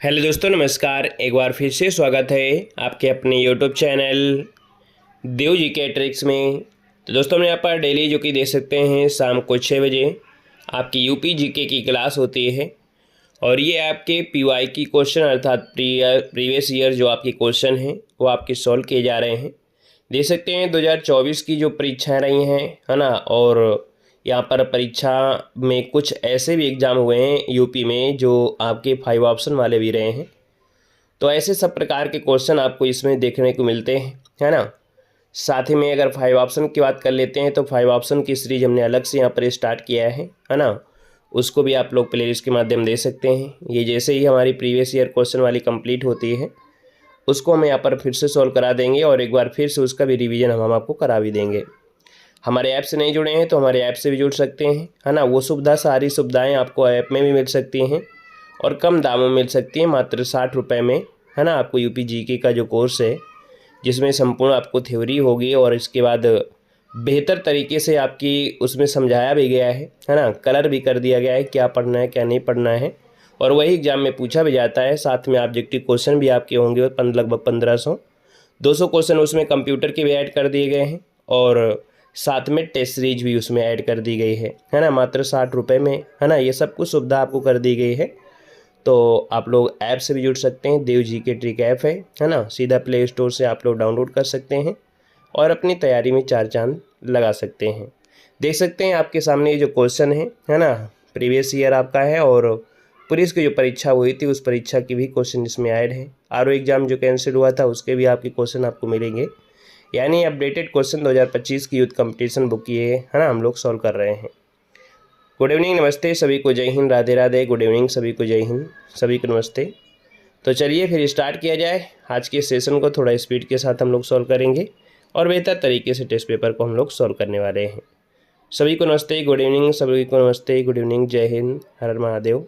Hello दोस्तों, नमस्कार। एक बार फिर से स्वागत है आपके अपने यूट्यूब चैनल देव जी के ट्रिक्स में। तो दोस्तों, हम यहाँ पर डेली जो कि देख सकते हैं शाम को 6 बजे आपकी यूपी जीके की क्लास होती है। और ये आपके पीवाई की क्वेश्चन अर्थात प्रीवियस ईयर जो आपके क्वेश्चन हैं वो आपके सॉल्व किए जा रहे हैं। देख सकते हैं 2024 की जो परीक्षाएं रही हैं, है ना। और यहाँ पर परीक्षा में कुछ ऐसे भी एग्ज़ाम हुए हैं यूपी में जो आपके 5 ऑप्शन वाले भी रहे हैं। तो ऐसे सब प्रकार के क्वेश्चन आपको इसमें देखने को मिलते हैं, है ना। साथ ही में अगर 5 ऑप्शन की बात कर लेते हैं तो 5 ऑप्शन की सीरीज हमने अलग से यहाँ पर स्टार्ट किया है ना। उसको भी आप लोग प्लेलिस्ट के माध्यम दे सकते हैं। ये जैसे ही हमारी प्रीवियस ईयर क्वेश्चन वाली कंप्लीट होती है उसको हम यहाँ पर फिर से सॉल्व करा देंगे और एक बार फिर से उसका भी रिवीजन हम आपको करा भी देंगे। हमारे ऐप से नहीं जुड़े हैं तो हमारे ऐप से भी जुड़ सकते हैं, है ना। वो सारी सुविधाएं आपको ऐप में भी मिल सकती हैं और कम दामों में मिल सकती हैं, मात्र 60 रुपये में, है ना। आपको यूपी जीके का जो कोर्स है जिसमें संपूर्ण आपको थ्योरी होगी और इसके बाद बेहतर तरीके से आपकी उसमें समझाया भी गया है ना। कलर भी कर दिया गया है क्या पढ़ना है क्या नहीं पढ़ना है, और वही एग्जाम में पूछा भी जाता है। साथ में ऑब्जेक्टिव क्वेश्चन भी आपके होंगे लगभग 1500 200 क्वेश्चन उसमें कंप्यूटर के भी ऐड कर दिए गए हैं और साथ में टेस्ट सीरीज भी उसमें ऐड कर दी गई है ना। मात्र 60 रुपये में, है ना। ये सब कुछ सुविधा आपको कर दी गई है। तो आप लोग ऐप से भी जुड़ सकते हैं। देव जी के ट्रिक ऐप है ना। सीधा प्ले स्टोर से आप लोग डाउनलोड कर सकते हैं और अपनी तैयारी में 4 चांद लगा सकते हैं। देख सकते हैं आपके सामने ये जो क्वेश्चन है ना, प्रीवियस ईयर आपका है और पुलिस की जो परीक्षा हुई थी उस परीक्षा की भी क्वेश्चन इसमें ऐड है। आरओ एग्जाम जो कैंसिल हुआ था उसके भी आपके क्वेश्चन आपको मिलेंगे। यानी अपडेटेड क्वेश्चन 2025 की यूथ कंपटीशन बुक ये है ना हम लोग सॉल्व कर रहे हैं। गुड इवनिंग, नमस्ते सभी को, जय हिंद, राधे राधे। गुड इवनिंग सभी को, जय हिंद, सभी को नमस्ते। तो चलिए फिर स्टार्ट किया जाए। आज के सेशन को थोड़ा स्पीड के साथ हम लोग सॉल्व करेंगे और बेहतर तरीके से टेस्ट पेपर को हम लोग सॉल्व करने वाले हैं। सभी को नमस्ते, गुड इवनिंग सभी को, नमस्ते, गुड इवनिंग, जय हिंद, हर हर महादेव,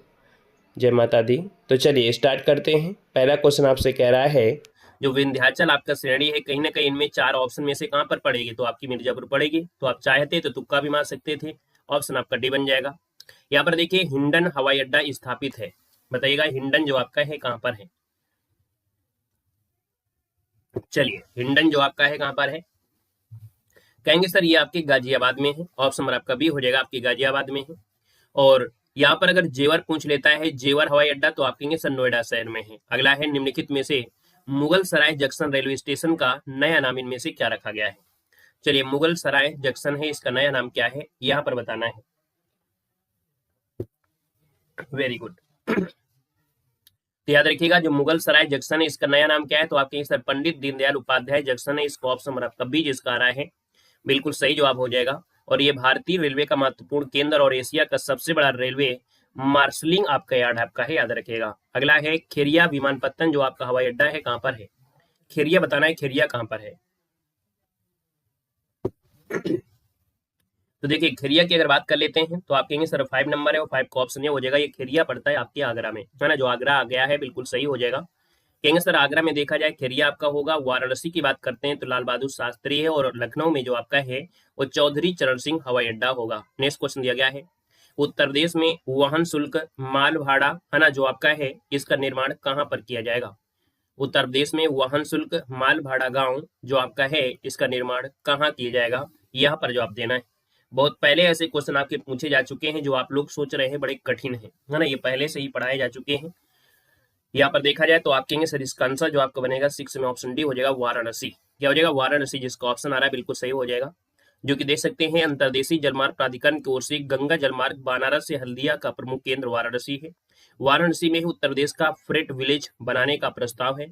जय माता दी। तो चलिए स्टार्ट करते हैं। पहला क्वेश्चन आपसे कह रहा है जो विंध्याचल आपका श्रेणी है कहीं ना कहीं इनमें 4 ऑप्शन में से कहाँ पर पड़ेगी, तो आपकी मिर्जापुर पड़ेगी। तो आप चाहते तो तुक्का भी मार सकते थे। ऑप्शन आपका डी बन जाएगा। यहाँ पर देखिए हिंडन हवाई अड्डा स्थापित है। बताइएगा हिंडन जो आपका है कहाँ पर है। चलिए हिंडन जो आपका है कहाँ पर है, कहेंगे सर ये आपके गाजियाबाद में है। ऑप्शन नंबर आपका बी हो जाएगा, आपकी गाजियाबाद में है। और यहाँ पर अगर जेवर पूछ लेता है जेवर हवाई अड्डा तो आप कहेंगे सर नोएडा शहर में है। अगला है निम्नलिखित में से मुगल सराय जंक्शन रेलवे स्टेशन का नया नाम इनमें से क्या रखा गया है। चलिए मुगल सराय जंक्शन है, इसका नया नाम क्या है यहाँ पर बताना है। Very good. तो याद रखिएगा जो मुगल सराय जंक्शन है इसका नया नाम क्या है, तो आप कहेंगे सर पंडित दीनदयाल उपाध्याय जंक्शन है। इसका ऑप्शन नंबर आपका बी जिसका आ रहा है बिल्कुल सही जवाब हो जाएगा। और ये भारतीय रेलवे का महत्वपूर्ण केंद्र और एशिया का सबसे बड़ा रेलवे मार्शलिंग आपका यार्ड आपका है, याद रखिएगा। अगला है खेरिया विमानपत्तन जो आपका हवाई अड्डा है कहाँ पर है। खेरिया बताना है, खेरिया कहाँ पर है। तो देखिए खेरिया की अगर बात कर लेते हैं तो आप कहेंगे सर 5 नंबर है और 5 का ऑप्शन ये हो जाएगा। ये खेरिया पड़ता है आपके आगरा में, है ना। जो आगरा आ गया है बिल्कुल सही हो जाएगा। कहेंगे सर आगरा में देखा जाए खेरिया आपका होगा। वाराणसी की बात करते हैं तो लाल बहादुर शास्त्री है। और लखनऊ में जो आपका है वो चौधरी चरण सिंह हवाई अड्डा होगा। नेक्स्ट क्वेश्चन दिया गया है उत्तर प्रदेश में वाहन शुल्क माल भाड़ा, है ना, जो आपका है इसका निर्माण कहाँ पर किया जाएगा। उत्तर प्रदेश में वाहन शुल्क माल भाड़ा गांव जो आपका है इसका निर्माण कहाँ किया जाएगा, यहाँ पर जवाब देना है। बहुत पहले ऐसे क्वेश्चन आपके पूछे जा चुके हैं जो आप लोग सोच रहे हैं बड़े कठिन है ना। ये पहले से ही पढ़ाए जा चुके हैं। यहाँ पर देखा जाए तो आप कहेंगे सर इसका आंसर जो आपका बनेगा 6 में ऑप्शन डी हो जाएगा, वाराणसी। क्या हो जाएगा, वाराणसी, जिसका ऑप्शन आ रहा है बिल्कुल सही हो जाएगा। जो कि देख सकते हैं अंतर्देशीय जलमार्ग प्राधिकरण की ओर से गंगा जलमार्ग बनारस से हल्दिया का प्रमुख केंद्र वाराणसी है। वाराणसी में ही उत्तर प्रदेश का फ्रेट विलेज बनाने का प्रस्ताव है।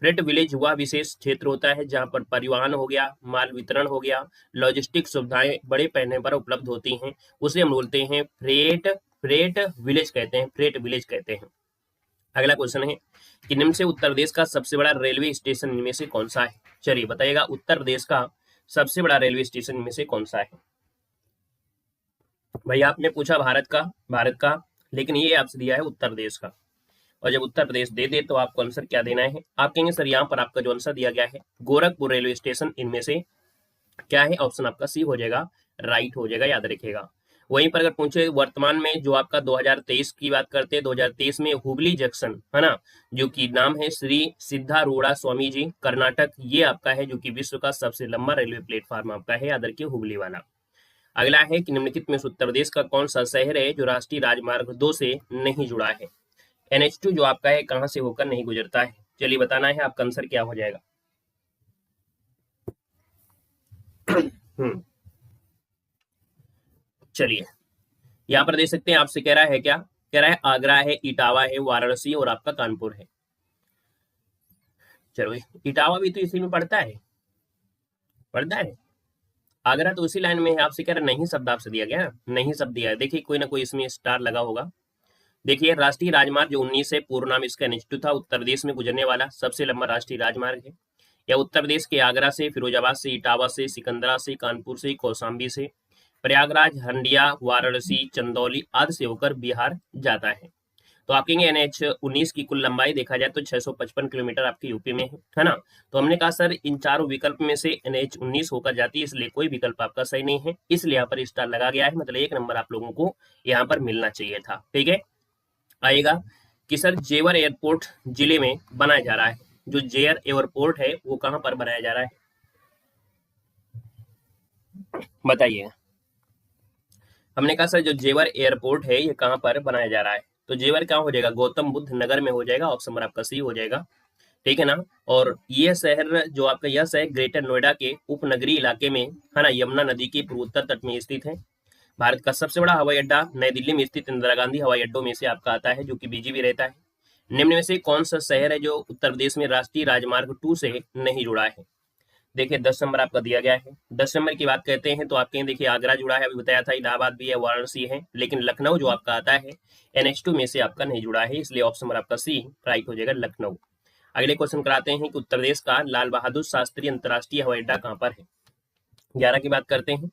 फ्रेट विलेज वह विशेष क्षेत्र होता है जहां पर परिवहन हो गया, माल वितरण हो गया, लॉजिस्टिक सुविधाएं बड़े पैमाने पर उपलब्ध होती हैं, उसे हम बोलते हैं फ्रेट फ्रेट विलेज कहते हैं, फ्रेट विलेज कहते हैं। अगला क्वेश्चन है कि निम्न से उत्तर प्रदेश का सबसे बड़ा रेलवे स्टेशन इनमें से कौन सा है। चलिए बताइएगा उत्तर प्रदेश का सबसे बड़ा रेलवे स्टेशन इनमें से कौन सा है। भैया आपने पूछा भारत का, लेकिन ये आपसे दिया है उत्तर प्रदेश का। और जब उत्तर प्रदेश दे दे तो आपको आंसर क्या देना है। आप कहेंगे सर यहाँ पर आपका जो आंसर दिया गया है गोरखपुर रेलवे स्टेशन इनमें से क्या है। ऑप्शन आपका सी हो जाएगा, राइट हो जाएगा, याद रखिएगा। वहीं पर अगर पूछे वर्तमान में जो आपका 2023 की बात करते हैं, 2023 में हुबली जंक्शन है ना, जो कि नाम है श्री सिद्धारूढ़ा स्वामी जी कर्नाटक, ये आपका है जो कि विश्व का सबसे लंबा रेलवे प्लेटफॉर्म आपका है, याद रखिए हुबली वाला। अगला है कि निम्नलिखित में से उत्तर प्रदेश का कौन सा शहर है जो राष्ट्रीय राजमार्ग 2 से नहीं जुड़ा है। NH2 जो आपका है कहां से होकर नहीं गुजरता है, चलिए बताना है आपका आंसर क्या हो जाएगा। चलिए यहाँ पर देख सकते हैं, आपसे कह रहा है क्या, कह रहा है आगरा है, इटावा है, वाराणसी और आपका कानपुर है। चलो इटावा भी तो इसी में पड़ता है, पड़ता है। आगरा तो उसी लाइन में है, आपसे कह रहा नहीं शब्द आपसे दिया गया, नहीं शब्द दिया है। देखिए कोई ना कोई इसमें स्टार लगा होगा। देखिए राष्ट्रीय राजमार्ग जो 19 है, पूर्ण नाम इसका NH2 था, उत्तर प्रदेश में गुजरने वाला सबसे लंबा राष्ट्रीय राजमार्ग है। यह उत्तर प्रदेश के आगरा से, फिरोजाबाद से, इटावा से, सिकंदरा से, कानपुर से, कौशाम्बी से, प्रयागराज, हंडिया, वाराणसी, चंदौली आदि से होकर बिहार जाता है। तो आप कहेंगे NH19 की कुल लंबाई देखा जाए तो 655 किलोमीटर आपके यूपी में है ना। तो हमने कहा सर इन चारों विकल्प में से NH19 होकर जाती है, इसलिए कोई विकल्प आपका सही नहीं है, इसलिए यहाँ पर स्टार लगा गया है, मतलब 1 नंबर आप लोगों को यहाँ पर मिलना चाहिए था। ठीक है, आएगा कि सर जेवर एयरपोर्ट जिले में बनाया जा रहा है। जो जेवर एयरपोर्ट है वो कहां पर बनाया जा रहा है, बताइए। हमने कहा सर जो जेवर एयरपोर्ट है ये कहां पर बनाया जा रहा है, तो जेवर कहाँ हो जाएगा, गौतम बुद्ध नगर में हो जाएगा, ऑप्शन नंबर आपका सी हो जाएगा। ठीक है ना। और ये शहर जो आपका यह शहर ग्रेटर नोएडा के उपनगरीय इलाके में है ना, यमुना नदी के पूर्वोत्तर तट में स्थित है। भारत का सबसे बड़ा हवाई अड्डा नई दिल्ली में स्थित इंदिरा गांधी हवाई अड्डों में से आपका आता है, जो कि BGB रहता है। निम्न में से कौन सा शहर है जो उत्तर प्रदेश में राष्ट्रीय राजमार्ग 2 से नहीं जुड़ा है। देखिए 10 नंबर आपका दिया गया है। 10 नंबर की बात कहते हैं तो आपके देखिए आगरा जुड़ा है, अभी बताया था, इलाहाबाद भी है, वाराणसी है, लेकिन लखनऊ जो आपका आता है NH2 में से आपका नहीं जुड़ा है, इसलिए ऑप्शन नंबर आपका सी राइट हो जाएगा, लखनऊ। अगले क्वेश्चन कराते हैं कि उत्तर प्रदेश का लाल बहादुर शास्त्री अंतर्राष्ट्रीय हवाई अड्डा कहाँ पर है। 11 की बात करते हैं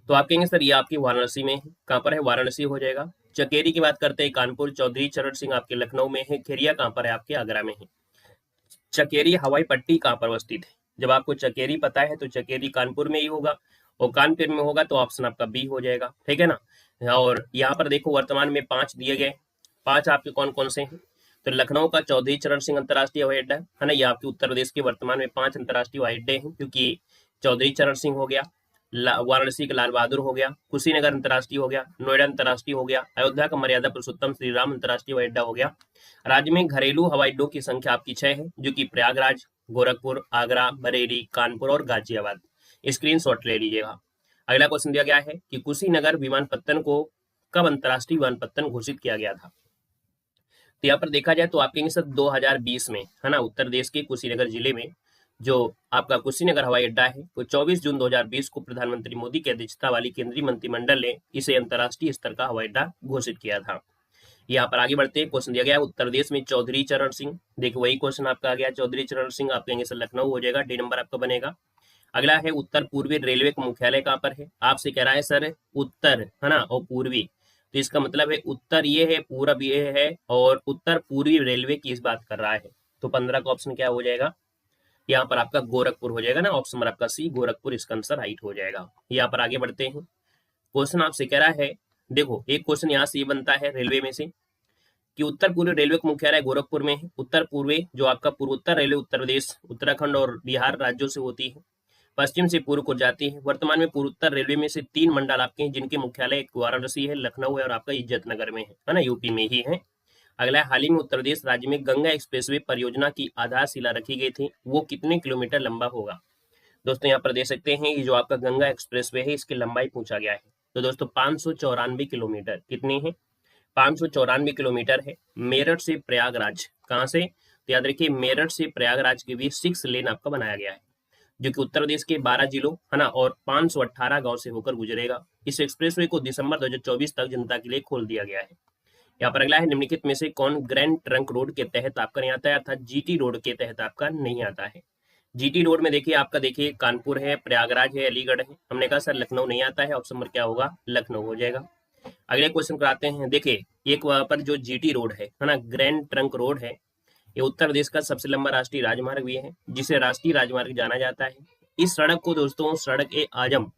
तो आप कहेंगे सर ये आपकी वाराणसी में है, कहाँ पर है, वाराणसी हो जाएगा। चकेरी की बात करते हैं कानपुर, चौधरी चरण सिंह आपके लखनऊ में है, खेरिया कहाँ पर है, आपके आगरा में है। चकेरी हवाई पट्टी कहाँ पर अवस्थित है, जब आपको चकेरी पता है तो चकेरी कानपुर में ही होगा, और कानपुर में होगा तो ऑप्शन आपका बी हो जाएगा। ठीक है ना। और यहाँ पर देखो वर्तमान में 5 दिए गए, 5 आपके कौन कौन से हैं, तो लखनऊ का चौधरी चरण सिंह अंतर्राष्ट्रीय हवाई अड्डा है ना, ये आपके उत्तर प्रदेश के वर्तमान में 5 अंतर्राष्ट्रीय हवाई अड्डे हैं, क्योंकि चौधरी चरण सिंह हो गया, वाराणसी का लाल बहादुर हो गया, कुशीनगर अंतर्राष्ट्रीय हो गया, नोएडा अंतर्राष्ट्रीय हो गया, अयोध्या का मर्यादा पुरुषोत्तम श्री राम अंतर्राष्ट्रीय हवाई अड्डा हो गया। राज्य में घरेलू हवाई अड्डों की संख्या आपकी 6 है, जो कि प्रयागराज, गोरखपुर, आगरा, बरेली, कानपुर और गाजियाबाद। स्क्रीनशॉट ले लीजिएगा। अगला क्वेश्चन दिया गया है कि कुशीनगर विमानपत्तन को कब अंतर्राष्ट्रीय विमानपत्तन घोषित किया गया था। तो यहाँ पर देखा जाए तो आप कहेंगे सर 2020 में है ना, उत्तर प्रदेश के कुशीनगर जिले में जो आपका कुशीनगर हवाई अड्डा है वो 24 जून 2020 को प्रधानमंत्री मोदी की अध्यक्षता वाली केंद्रीय मंत्रिमंडल ने इसे अंतर्राष्ट्रीय स्तर का हवाई अड्डा घोषित किया था। यहाँ पर आगे बढ़ते हैं, क्वेश्चन दिया गया है उत्तर प्रदेश में चौधरी चरण सिंह, देखिए वही क्वेश्चन आपका आ गया, चौधरी चरण सिंह आप कहेंगे सर लखनऊ हो जाएगा, डी नंबर आपका बनेगा। अगला है उत्तर पूर्वी रेलवे का मुख्यालय कहाँ पर है, आपसे कह रहा है सर उत्तर है ना और पूर्वी, तो इसका मतलब है उत्तर ये है, पूरब ये है, और उत्तर पूर्वी रेलवे की इस बात कर रहा है, तो 15 का ऑप्शन क्या हो जाएगा, यहाँ पर आपका गोरखपुर हो जाएगा ना, ऑप्शन नंबर आपका सी गोरखपुर इसका आंसर राइट हो जाएगा। यहाँ पर आगे बढ़ते हैं, क्वेश्चन आपसे कह रहा है, देखो एक क्वेश्चन यहाँ से ये बनता है रेलवे में से कि उत्तर पूर्वी रेलवे का मुख्यालय गोरखपुर में है। उत्तर पूर्वी जो आपका पूर्वोत्तर रेलवे उत्तर प्रदेश, उत्तराखंड और बिहार राज्यों से होती है, पश्चिम से पूर्व को जाती है। वर्तमान में पूर्वोत्तर रेलवे में से 3 मंडल आपके हैं, जिनके मुख्यालय एक वाराणसी है, लखनऊ है और आपका इज्जतनगर में है ना, यूपी में ही है। अगला हाल ही में उत्तर प्रदेश राज्य में गंगा एक्सप्रेसवे परियोजना की आधारशिला रखी गई थी, वो कितने किलोमीटर लंबा होगा। दोस्तों यहाँ पर देख सकते हैं, ये जो आपका गंगा एक्सप्रेसवे है इसकी लंबाई पूछा गया है, तो दोस्तों 594 किलोमीटर, कितनी है, 594 किलोमीटर है। मेरठ से प्रयागराज, कहाँ से, तो याद रखिए मेरठ से प्रयागराज के बीच 6 लेन आपका बनाया गया है, जो कि उत्तर प्रदेश के 12 जिलों है ना और 518 गांव से होकर गुजरेगा। इस एक्सप्रेसवे को दिसंबर 2024 तक जनता के लिए खोल दिया गया है। यहाँ पर अगला है, निम्नलिखित में से कौन ग्रैंड ट्रंक रोड के तहत आपका नहीं आता है, अर्थात GT रोड के तहत आपका नहीं आता है। GT रोड में देखिए आपका, देखिए कानपुर है, प्रयागराज है, अलीगढ़ है, हमने कहा सर लखनऊ नहीं आता है, ऑप्शन नंबर क्या होगा, लखनऊ हो जाएगा। अगले क्वेश्चन कराते हैं, देखिए एक वहां पर जो GT रोड है ना, ग्रैंड ट्रंक रोड है, ये उत्तर प्रदेश का सबसे लंबा राष्ट्रीय राजमार्ग भी है, जिसे राष्ट्रीय राजमार्ग जाना जाता है। इस सड़क को दोस्तों सड़क ए आजम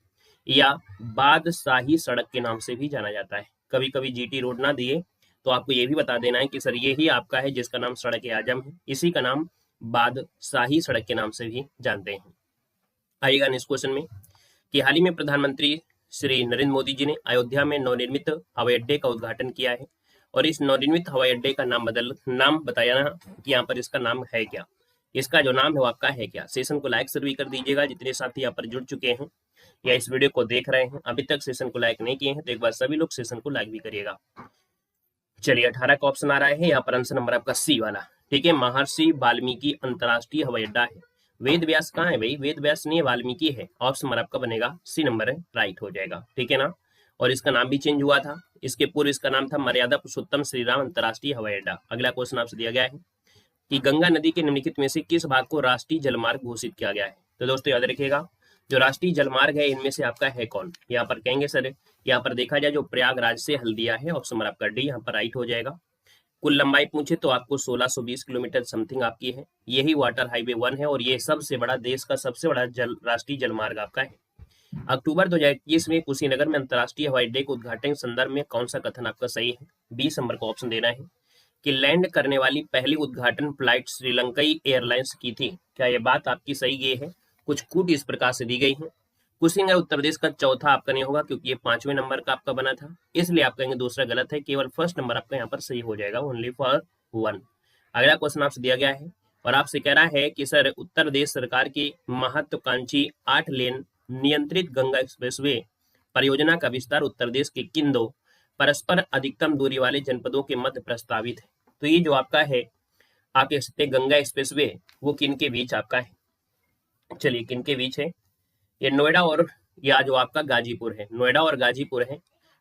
या बादशाही सड़क के नाम से भी जाना जाता है। कभी कभी जीटी रोड ना दिए तो आपको ये भी बता देना है कि सर ये ही आपका है जिसका नाम सड़क आजम है, इसी का नाम बादशाही सड़क के नाम से भी जानते हैं। आइएगा नेक्स्ट क्वेश्चन में कि हाल ही में प्रधानमंत्री श्री नरेंद्र मोदी जी ने अयोध्या में नवनिर्मित हवाई अड्डे का उद्घाटन किया है, और इस नवनिर्मित हवाई अड्डे का नाम बताया ना कि यहाँ पर इसका नाम है क्या, इसका जो नाम है वो आपका है क्या। सेशन को लाइक जरूर कर दीजिएगा जितने साथी यहाँ पर जुड़ चुके हैं या इस वीडियो को देख रहे हैं, अभी तक सेशन को लाइक नहीं किए हैं तो एक बार सभी लोग सेशन को लाइक भी करिएगा। चलिए 18 का ऑप्शन आ रहा है, यहाँ पर आंसर नंबर आपका सी वाला, ठीक है। महर्षि वाल्मीकि अंतरराष्ट्रीय हवाई अड्डा है। वेद व्यास कहाँ है भाई, वेद व्यास नहीं है, वाल्मीकि है। ऑप्शन नंबर आपका बनेगा सी नंबर है, राइट हो जाएगा, ठीक है ना। और इसका नाम भी चेंज हुआ था, इसके पूर्व इसका नाम था मर्यादा पुरुषोत्तम श्री राम अंतरराष्ट्रीय हवाई अड्डा। अगला क्वेश्चन आपसे दिया गया है कि गंगा नदी के निम्नलिखित में से किस भाग को राष्ट्रीय जलमार्ग घोषित किया गया है। तो दोस्तों याद रखिएगा, जो राष्ट्रीय जलमार्ग है इनमें से आपका है कौन। यहाँ पर कहेंगे सर, यहाँ पर देखा जाए जो प्रयागराज से हल्दिया है, ऑप्शन नंबर आपका डी यहाँ पर राइट हो जाएगा। कुल लंबाई पूछे तो आपको 1620 किलोमीटर समथिंग आपकी है। यही वाटर हाईवे 1 है और ये सबसे बड़ा, देश का सबसे बड़ा राष्ट्रीय जलमार्ग आपका है। अक्टूबर 2021 में कुशीनगर में अंतरराष्ट्रीय हवाई अड्डे के उद्घाटन के संदर्भ में कौन सा कथन आपका सही है। 20 नंबर को ऑप्शन देना है कि लैंड करने वाली पहली उद्घाटन फ्लाइट श्रीलंकाई एयरलाइंस की थी। क्या यह बात आपकी सही ये है। कुछ कूट इस प्रकार से दी गई है। कुशीनगर उत्तर प्रदेश का चौथा आपका नहीं होगा क्योंकि ये 5वें नंबर का आपका बना था, इसलिए आप कहेंगे दूसरा गलत है, केवल फर्स्ट नंबर आपका यहाँ पर सही हो जाएगा, ओनली फॉर 1। अगला क्वेश्चन आपसे दिया गया है और आपसे कह रहा है कि सर उत्तर प्रदेश सरकार की महत्वाकांक्षी 8 लेन नियंत्रित गंगा एक्सप्रेसवे परियोजना का विस्तार उत्तर प्रदेश के किन दो परस्पर अधिकतम दूरी वाले जनपदों के मध्य प्रस्तावित है। तो ये जो आपका है आप कह सकते गंगा एक्सप्रेसवे वो किन के बीच आपका है। चलिए किन के बीच है, ये नोएडा और या जो आपका गाजीपुर है, नोएडा और गाजीपुर है।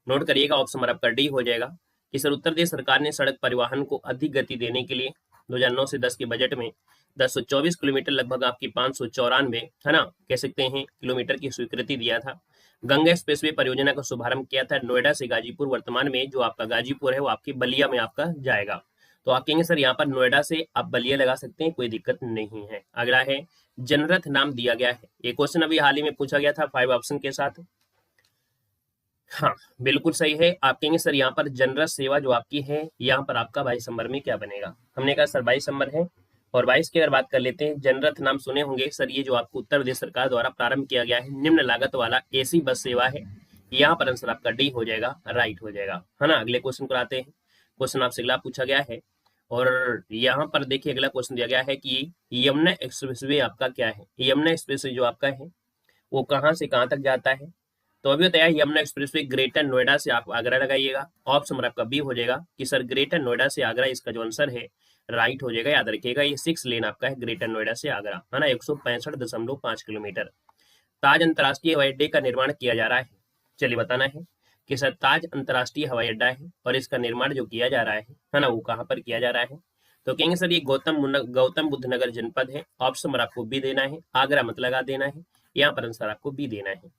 नोट करिएगा, ऑप्शन नंबर आपका डी हो जाएगा कि सर उत्तर प्रदेश सरकार ने सड़क परिवहन को अधिक गति देने के लिए 2009 से 10 के बजट में 1024 किलोमीटर लगभग आपकी 594 है ना कह सकते हैं किलोमीटर की स्वीकृति दिया था। गंगा एक्सप्रेसवे परियोजना का शुभारंभ किया था नोएडा से गाजीपुर। वर्तमान में जो आपका गाजीपुर है वो आपकी बलिया में आपका जाएगा। तो आप कहेंगे सर यहाँ पर नोएडा से आप बलिया लगा सकते हैं, कोई दिक्कत नहीं है। अगला है जनरथ नाम दिया गया है। ये क्वेश्चन अभी हाल ही में पूछा गया था 5 ऑप्शन के साथ। हाँ बिल्कुल सही है। आप कहेंगे सर यहाँ पर जनरथ सेवा जो आपकी है यहाँ पर आपका 22 नंबर में क्या बनेगा। हमने कहा सर 22 नंबर है। और 22 की अगर बात कर लेते हैं, जनरथ नाम सुने होंगे सर, ये जो आपको उत्तर प्रदेश सरकार द्वारा प्रारंभ किया गया है निम्न लागत वाला एसी बस सेवा है। यहाँ पर आंसर आपका डी हो जाएगा, राइट हो जाएगा, है ना। अगले क्वेश्चन को आते हैं। क्वेश्चन आपसे अगला पूछा गया है और यहाँ पर देखिए अगला क्वेश्चन दिया गया है कि यमुना एक्सप्रेसवे आपका क्या है। यमुना एक्सप्रेसवे जो आपका है वो कहाँ से कहाँ तक जाता है। तो अभी बताया यमुना एक्सप्रेसवे ग्रेटर नोएडा से आप आगरा लगाइएगा। ऑप्शन नंबर आपका बी हो जाएगा कि सर ग्रेटर नोएडा से आगरा इसका जो आंसर है राइट हो जाएगा। याद रखिएगा ये 6 लेन आपका है ग्रेटर नोएडा से आगरा, है ना, 165.5 किलोमीटर। ताज अंतर्राष्ट्रीय हवाई अड्डे का निर्माण किया जा रहा है। चलिए बताना है कि सर ताज अंतर्राष्ट्रीय हवाई अड्डा है और इसका निर्माण जो किया जा रहा है ना, वो कहाँ पर किया जा रहा है। तो कहेंगे सर ये गौतम बुद्ध नगर जनपद है। ऑप्शन नंबर आपको बी देना है, आगरा मत लगा देना है, यहाँ पर आंसर आपको बी देना है।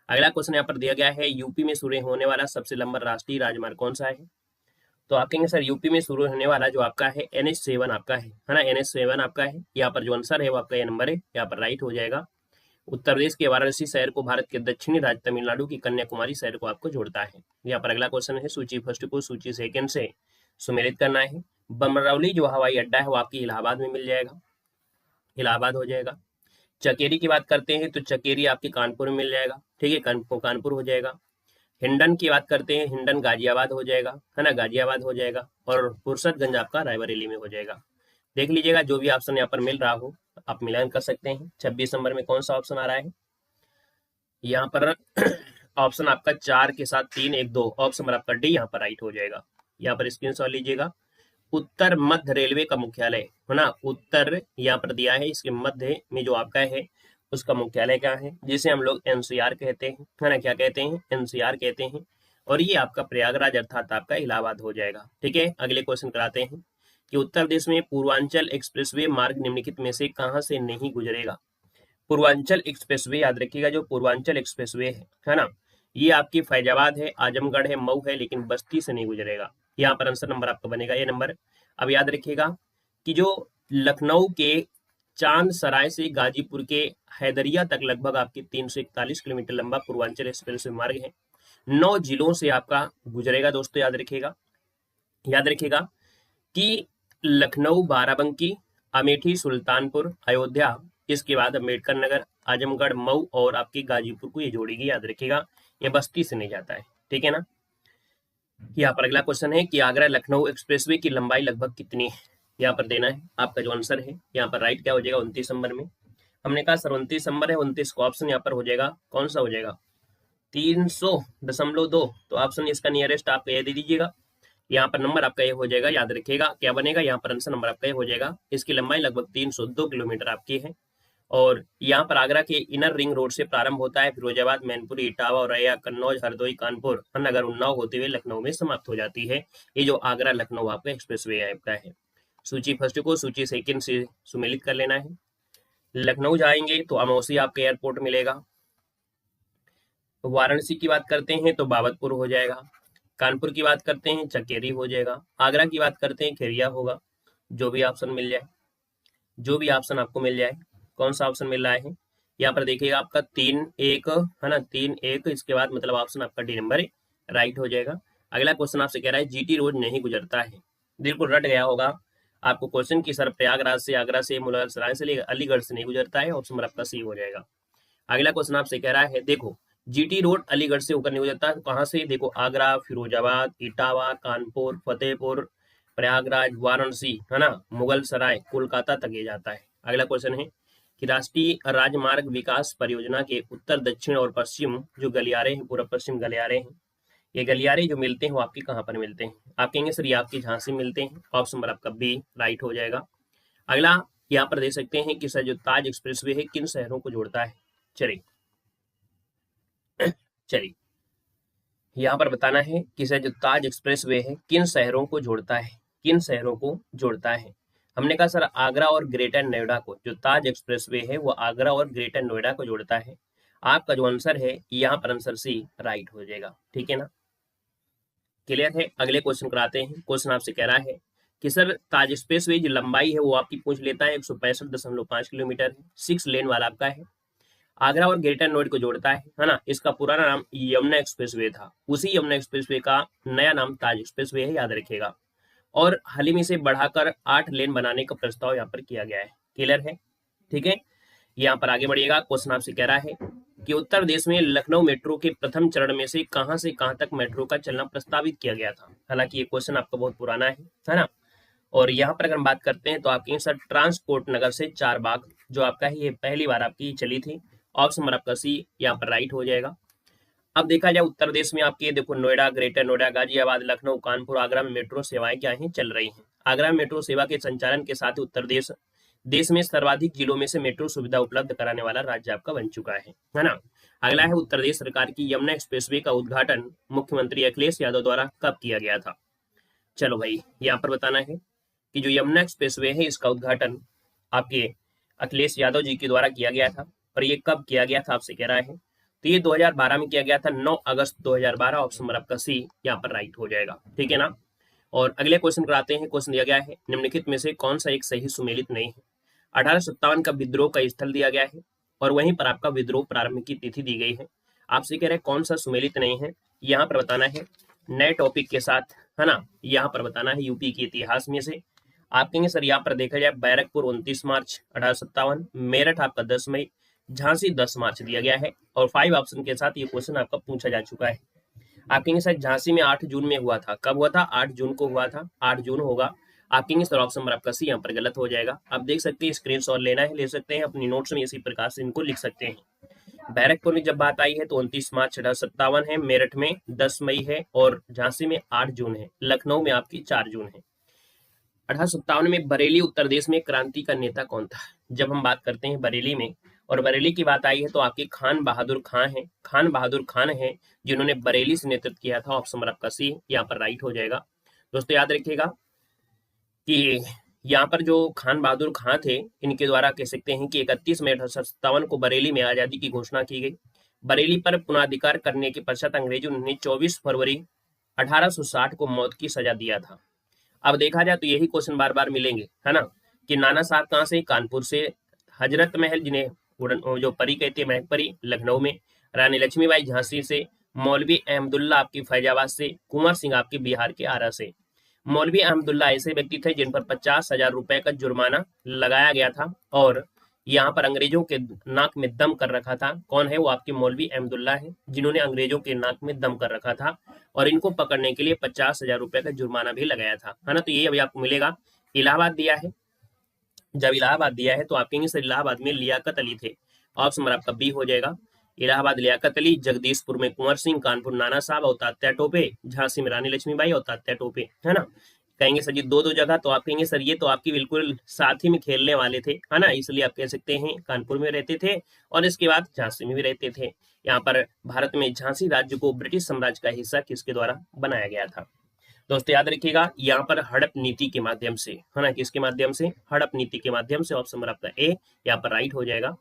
अगला क्वेश्चन यहाँ पर दिया गया है यूपी में शुरू होने वाला सबसे लंबा राष्ट्रीय राजमार्ग कौन सा है। तो आप कहेंगे सर यूपी में शुरू होने वाला जो आपका है NH7 आपका है ना, NH7 आपका है। यहाँ पर जो आंसर है वो आपका ये नंबर है, यहाँ पर राइट हो जाएगा। उत्तर प्रदेश के वाराणसी शहर को भारत के दक्षिणी राज्य तमिलनाडु की कन्याकुमारी शहर को आपको जोड़ता है। यहाँ पर अगला क्वेश्चन है सूची फर्स्ट को सूची सेकंड से सुमेलित करना है। बमरौली जो हवाई अड्डा है वो आपकी इलाहाबाद में मिल जाएगा, इलाहाबाद हो जाएगा। चकेरी की बात करते हैं तो चकेरी आपके कानपुर में मिल जाएगा, ठीक है, कानपुर हो जाएगा। हिंडन की बात करते हैं, हिंडन गाजियाबाद हो जाएगा, है ना, गाजियाबाद हो जाएगा। और फुर्सतगंज आपका रायबरेली में हो जाएगा। देख लीजिएगा जो भी ऑप्शन यहाँ पर मिल रहा हो आप मिलान कर सकते हैं। 26 नंबर में कौन सा ऑप्शन आ रहा है, यहाँ पर ऑप्शन आपका 4 के साथ 3 1 2, ऑप्शन नंबर आपका डी यहाँ पर राइट हो जाएगा। यहाँ पर स्क्रीनशॉट लीजिएगा। उत्तर मध्य रेलवे का मुख्यालय है ना, उत्तर यहाँ पर दिया है, इसके मध्य में जो आपका है उसका मुख्यालय क्या है, जिसे हम लोग NCR कहते हैं, है ना, क्या कहते हैं, NCR कहते हैं। और ये आपका प्रयागराज अर्थात आपका इलाहाबाद हो जाएगा, ठीक है। अगले क्वेश्चन कराते हैं कि उत्तर प्रदेश में पूर्वांचल एक्सप्रेसवे मार्ग निम्नलिखित में से कहाँ से नहीं गुजरेगा। पूर्वांचल एक्सप्रेसवे याद रखिएगा, जो पूर्वांचल एक्सप्रेसवे है ना, ये आपकी फैजाबाद है, आजमगढ़ है, मऊ है, लेकिन बस्ती से नहीं गुजरेगा। यहाँ पर आंसर नंबर आपका बनेगा ये नंबर। अब याद रखिएगा कि जो लखनऊ के चांद सराय से गाजीपुर के हैदरिया तक लगभग आपके 341 किलोमीटर लंबा पूर्वांचल एक्सप्रेस मार्ग है। 9 जिलों से आपका गुजरेगा दोस्तों, याद रखिएगा कि लखनऊ, बाराबंकी, अमेठी, सुल्तानपुर, अयोध्या, इसके बाद अम्बेडकर नगर, आजमगढ़, मऊ और आपकी गाजीपुर को ये जोड़ेगी, याद रखिएगा। ये बस्ती से नहीं जाता है, ठीक है ना। यहाँ पर अगला क्वेश्चन है कि आगरा लखनऊ एक्सप्रेसवे की लंबाई लगभग कितनी है, यहाँ पर देना है आपका जो आंसर है। यहाँ पर राइट क्या हो जाएगा, 29 नंबर में। हमने कहा सर 29 नंबर है, 29 का ऑप्शन यहाँ पर हो जाएगा, कौन सा हो जाएगा, 300.2। तो ऑप्शन इसका नियरेस्ट आप ये दे दीजिएगा। यहाँ पर नंबर आपका ये हो जाएगा, याद रखिएगा क्या बनेगा, यहाँ पर आंसर नंबर आपका ये हो जाएगा। इसकी लंबाई लगभग 302 किलोमीटर आपकी है। और यहाँ पर आगरा के इनर रिंग रोड से प्रारंभ होता है, फिरोजाबाद, मैनपुरी, इटावा, औरैया, कन्नौज, हरदोई, कानपुर, नगर, उन्नाव होते हुए लखनऊ में समाप्त हो जाती है। ये जो आगरा लखनऊ आपका एक्सप्रेसवे आपका है। सूची फर्स्ट को सूची सेकंड से सुमेलित कर लेना है। लखनऊ जाएंगे तो अमौसी आपका एयरपोर्ट मिलेगा। वाराणसी की बात करते हैं तो बाबतपुर हो जाएगा। कानपुर की बात करते हैं चकेरी हो जाएगा। आगरा की बात करते हैं खेरिया होगा। जो भी ऑप्शन मिल जाए, जो भी ऑप्शन आपको मिल जाए, कौन सा ऑप्शन मिल रहा है यहाँ पर देखिएगा आपका 3-1 है ना, 3-1। इसके बाद मतलब ऑप्शन आपका डी नंबर राइट हो जाएगा। अगला क्वेश्चन आपसे कह रहा है जीटी रोड नहीं गुजरता है। बिल्कुल रट गया होगा आपको क्वेश्चन की सर प्रयागराज से, आगरा से, मुगलसराय से, अलीगढ़ से नहीं गुजरता है। ऑप्शन नंबर आपका सी हो जाएगा। अगला क्वेश्चन आपसे कह रहा है देखो जीटी रोड अलीगढ़ से होकर नहीं गुजरता, तो कहाँ से, देखो आगरा, फिरोजाबाद, इटावा, कानपुर, फतेहपुर, प्रयागराज, वाराणसी है ना, मुगल सराय, कोलकाता तक ये जाता है। अगला क्वेश्चन है कि राष्ट्रीय राजमार्ग विकास परियोजना के उत्तर, दक्षिण और पश्चिम जो गलियारे हैं, पूर्व पश्चिम गलियारे हैं, ये गलियारे जो मिलते हैं वो आपके कहाँ पर मिलते हैं। आप कहेंगे सर ये आपकी झांसी मिलते हैं। ऑप्शन नंबर आपका बी राइट हो जाएगा। अगला यहाँ पर दे सकते हैं कि सर जो ताज एक्सप्रेसवे है किन शहरों को जोड़ता है। चलिए यहाँ पर बताना है कि सर जो ताज एक्सप्रेसवे है किन शहरों को जोड़ता है, किन शहरों को जोड़ता है। हमने कहा सर आगरा और ग्रेटर नोएडा को, जो ताज एक्सप्रेसवे है वो आगरा और ग्रेटर नोएडा को जोड़ता है। आपका जो आंसर है यहाँ पर आंसर सी राइट हो जाएगा, ठीक है ना, क्लियर है। अगले क्वेश्चन कराते हैं। क्वेश्चन आपसे कह रहा है कि सर ताज एक्सप्रेसवे जो लंबाई है वो आपकी पूछ लेता है 165.5 किलोमीटर है, 6 लेन वाला आपका है। आगरा और ग्रेटर नोएडा को जोड़ता है ना। इसका पुराना नाम यमुना एक्सप्रेसवे था, उसी यमुना एक्सप्रेसवे का नया नाम ताज एक्सप्रेसवे है, याद रखिएगा। और हाल ही में इसे बढ़ाकर 8 लेन बनाने का प्रस्ताव यहाँ पर किया गया है, क्लियर है, ठीक है। यहाँ पर आगे बढ़िएगा। क्वेश्चन आपसे कह रहा है कि उत्तर प्रदेश में लखनऊ मेट्रो के प्रथम चरण में से कहां तक मेट्रो का चलना प्रस्तावित किया गया था। हालांकि ये क्वेश्चन आपका बहुत पुराना है ना। और यहाँ पर अगर हम बात करते हैं तो आपके सर ट्रांसपोर्ट नगर से चारबाग जो आपका है ये पहली बार आपकी चली थी। ऑप्शन नंबर आपका सी यहाँ पर राइट हो जाएगा। अब देखा जाए उत्तर प्रदेश में आपके देखो नोएडा, ग्रेटर नोएडा, गाजियाबाद, लखनऊ, कानपुर, आगरा में मेट्रो सेवाएं क्या हैं, चल रही हैं। आगरा में मेट्रो सेवा के संचालन के साथ उत्तर प्रदेश देश में सर्वाधिक जिलों में से मेट्रो सुविधा उपलब्ध कराने वाला राज्य आपका बन चुका है ना। अगला है उत्तर प्रदेश सरकार की यमुना एक्सप्रेसवे का उद्घाटन मुख्यमंत्री अखिलेश यादव द्वारा कब किया गया था। चलो भाई यहाँ पर बताना है कि जो यमुना एक्सप्रेसवे है इसका उद्घाटन आपके अखिलेश यादव जी के द्वारा किया गया था। और ये कब किया गया था आपसे कह रहा है, तो ये 2012 में किया गया था, 9 अगस्त 2012। ऑप्शन नंबर आपका सी यहाँ पर राइट हो जाएगा, ठीक है ना। और अगले क्वेश्चन कराते हैं। क्वेश्चन दिया गया है निम्नलिखित में से कौन सा एक सही सुमेलित नहीं है। 1857 का विद्रोह का स्थल दिया गया है और वहीं पर आपका विद्रोह प्रारंभ की तिथि दी गई है। आपसे कह रहे हैं कौन सा सुमेलित नहीं है, यहाँ पर बताना है नए टॉपिक के साथ, है ना। यहाँ पर बताना है यूपी के इतिहास में से। आप कहेंगे सर यहाँ पर देखा जाए बैरकपुर 29 मार्च 1857, मेरठ आपका 10 मई, झांसी 10 मार्च दिया गया है। और 5 ऑप्शन के साथ ये क्वेश्चन आपका पूछा जा चुका है। आप कहेंगे सर झांसी में 8 जून में हुआ था, कब हुआ था, 8 जून को हुआ था, 8 जून होगा। आप कहेंगे सर ऑप्शन नंबर आपका सी यहाँ पर गलत हो जाएगा। आप देख सकते हैं स्क्रीनशॉट लेना है ले सकते हैं, अपनी नोट्स में इसी प्रकार से इनको लिख सकते हैं। बैरकपुर में जब बात आई है तो 29 मार्च 1857 है, मेरठ में 10 मई है और झांसी में 8 जून है, लखनऊ में आपकी 4 जून है। 1857 में बरेली उत्तर प्रदेश में क्रांति का नेता कौन था। जब हम बात करते हैं बरेली में और बरेली की बात आई है तो आपके खान बहादुर खान है जिन्होंने बरेली से नेतृत्व किया था। ऑप्शन नंबर आपका सी यहाँ पर राइट हो जाएगा। दोस्तों याद रखिएगा कि यहाँ पर जो खान बहादुर खान थे इनके द्वारा कह सकते हैं कि 31 मई 1857 को बरेली में आजादी की घोषणा की गई। बरेली पर पुनराधिकार करने के पश्चात अंग्रेजों ने 24 फरवरी 1860 को मौत की सजा दिया था। अब देखा जाए तो यही क्वेश्चन बार बार मिलेंगे, है ना, कि नाना साहब कहाँ से, कानपुर से, हजरत महल जिन्हें जो परी कहते हैं, महक परी, लखनऊ में। रानी लक्ष्मीबाई झांसी से। मौलवी अहमदुल्ला आपकी फैजाबाद से। कुंवर सिंह आपके बिहार के आरा से। मौलवी अहमदुल्ला ऐसे व्यक्ति थे जिन पर 50,000 रुपए का जुर्माना लगाया गया था और यहाँ पर अंग्रेजों के नाक में दम कर रखा था। कौन है वो? आपके मौलवी अहमदुल्ला है, जिन्होंने अंग्रेजों के नाक में दम कर रखा था और इनको पकड़ने के लिए 50,000 रुपए का जुर्माना भी लगाया था, है ना। तो ये अभी आपको मिलेगा। इलाहाबाद दिया है, जब इलाहाबाद दिया है तो आप कहेंगे सर इलाहाबाद में लियाकत अली थे। ऑप्शन नंबर आपका बी हो जाएगा। इलाहाबाद लियाकत अली, जगदीशपुर में कुंवर सिंह, कानपुर नाना साहब और तात्या टोपे, झांसी में रानी लक्ष्मीबाई और तात्या टोपे, है ना। कहेंगे सर जी दो दो जगह, तो आप कहेंगे सर ये तो आपकी बिल्कुल साथ ही में खेलने वाले थे, है ना, इसलिए आप कह सकते हैं कानपुर में रहते थे और इसके बाद झांसी में भी रहते थे। यहाँ पर भारत में झांसी राज्य को ब्रिटिश साम्राज्य का हिस्सा किसके द्वारा बनाया गया था? दोस्तों याद रखिएगा, यहाँ पर हड़प नीति के माध्यम से, है ना, किसके माध्यम से? हड़प नीति के माध्यम से। ऑप्शन नंबर आपका ए यहाँ पर राइट हो जाएगा।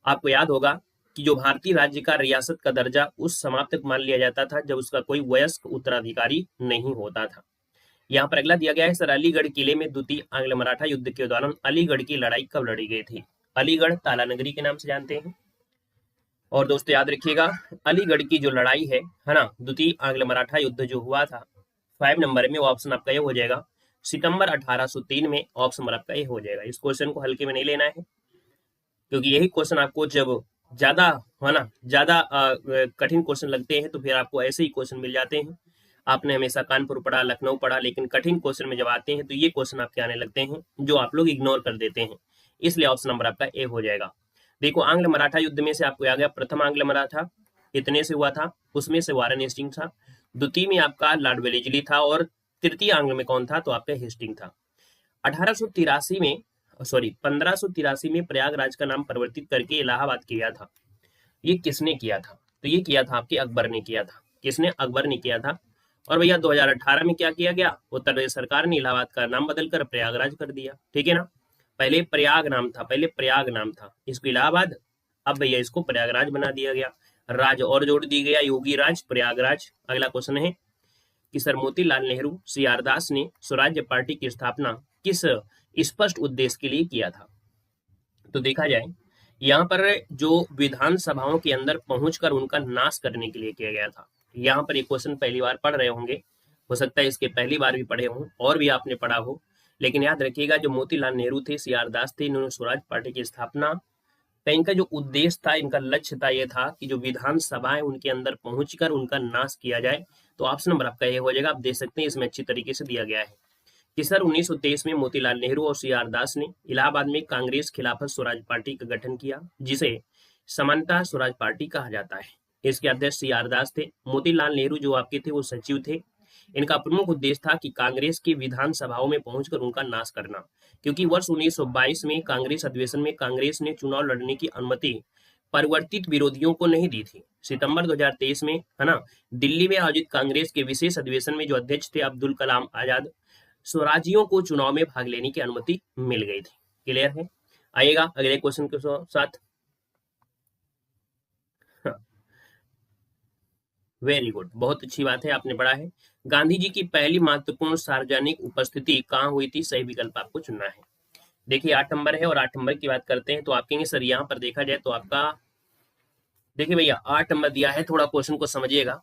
आपको याद होगा कि जो भारतीय राज्य का रियासत का दर्जा उस समाप्त तक मान लिया जाता था जब उसका कोई वयस्क उत्तराधिकारी नहीं होता था। यहाँ पर अगला दिया गया है सर, अलीगढ़ किले में द्वितीय आंग्ल मराठा युद्ध के दौरान अलीगढ़ की लड़ाई कब लड़ी गई थी? अलीगढ़ ताला नगरी के नाम से जानते हैं। और दोस्तों याद रखिएगा, अलीगढ़ की जो लड़ाई है ना, द्वितीय आंग्ल मराठा युद्ध जो हुआ था 5 नंबर में, वो ऑप्शन आपका ये हो जाएगा सितंबर 1803 में। ऑप्शन नंबर आपका ये हो जाएगा। इस क्वेश्चन को हल्के में नहीं लेना है, क्योंकि यही क्वेश्चन आपको जब ज्यादा, है ना, ज्यादा कठिन क्वेश्चन लगते हैं तो फिर आपको ऐसे ही क्वेश्चन मिल जाते हैं। आपने हमेशा कानपुर पढ़ा, लखनऊ पढ़ा, लेकिन कठिन क्वेश्चन में जब आते हैं तो ये क्वेश्चन आपके आने लगते हैं जो आप लोग इग्नोर कर देते हैं। इसलिए ऑप्शन नंबर आपका ए हो जाएगा। देखो, आंग्ल मराठा युद्ध में से आपको आ गया प्रथम आंग्ल मराठा कितने से हुआ था, उसमें से वारन हेस्टिंग था। द्वितीय में आपका लॉर्ड वेलेस्ली था और तृतीय आंग्ल में कौन था? तो आपका हेस्टिंग था। 1883 में 1583 में प्रयागराज का नाम परिवर्तित करके इलाहाबाद किया था। ये किसने किया था? तो ये किया था आपके अकबर ने किया था। किसने? अकबर ने किया था। और भैया 2018 में क्या किया गया? उत्तर प्रदेश सरकार ने इलाहाबाद का नाम बदलकर प्रयागराज कर दिया, ठीक है ना। पहले प्रयाग नाम था, पहले प्रयाग नाम था, इसको इलाहाबाद, अब भैया इसको प्रयागराज बना दिया गया। राज और जोड़ दी गया, योगी राज, प्रयागराज। अगला क्वेश्चन है कि सर मोतीलाल नेहरू, सीआर दास ने स्वराज्य पार्टी की स्थापना किस स्पष्ट उद्देश्य के लिए किया था? तो देखा जाए, यहाँ पर जो विधानसभाओं के अंदर पहुंचकर उनका नाश करने के लिए किया गया था। यहाँ पर ये क्वेश्चन पहली बार पढ़ रहे होंगे, हो सकता है इसके पहली बार भी पढ़े हों और भी आपने पढ़ा हो, लेकिन याद रखिएगा जो मोतीलाल नेहरू थे, सीआर दास थे, इन्होंने स्वराज पार्टी की स्थापना का इनका जो उद्देश्य था, इनका लक्ष्य था, ये था कि जो विधानसभाएं उनके अंदर पहुंचकर उनका नाश किया जाए। तो ऑप्शन नंबर आपका ये हो जाएगा। आप देख सकते हैं इसमें अच्छी तरीके से दिया गया है कि सर 1923 में मोतीलाल नेहरू और सीआर दास ने इलाहाबाद में कांग्रेस खिलाफत स्वराज पार्टी का गठन किया, जिसे समानता स्वराज पार्टी कहा जाता है। इसके अध्यक्ष सीआर दास थे। मोतीलाल नेहरू जो आपके थे वो सचिव थे। इनका प्रमुख उद्देश्य था कि कांग्रेस की विधानसभाओं में पहुंचकर उनका नाश करना, क्योंकि वर्ष 1922 में कांग्रेस अधिवेशन में कांग्रेस ने चुनाव लड़ने की अनुमति परिवर्तित विरोधियों को नहीं दी थी। सितंबर 2023 में, है ना, दिल्ली में आयोजित कांग्रेस के विशेष अधिवेशन में जो अध्यक्ष थे अब्दुल कलाम आजाद, स्वराजियों को चुनाव में भाग लेने की अनुमति मिल गई थी। क्लियर है? आइएगा अगले क्वेश्चन के साथ। वेरी गुड, बहुत अच्छी बात है, आपने पढ़ा है। गांधी जी की पहली महत्वपूर्ण सार्वजनिक उपस्थिति कहाँ हुई थी? सही विकल्प आपको चुनना है। देखिए 8 नंबर है और 8 नंबर की बात करते हैं तो आप कहेंगे सर यहाँ पर देखा जाए तो आपका, देखिए भैया 8 नंबर दिया है, थोड़ा क्वेश्चन को समझिएगा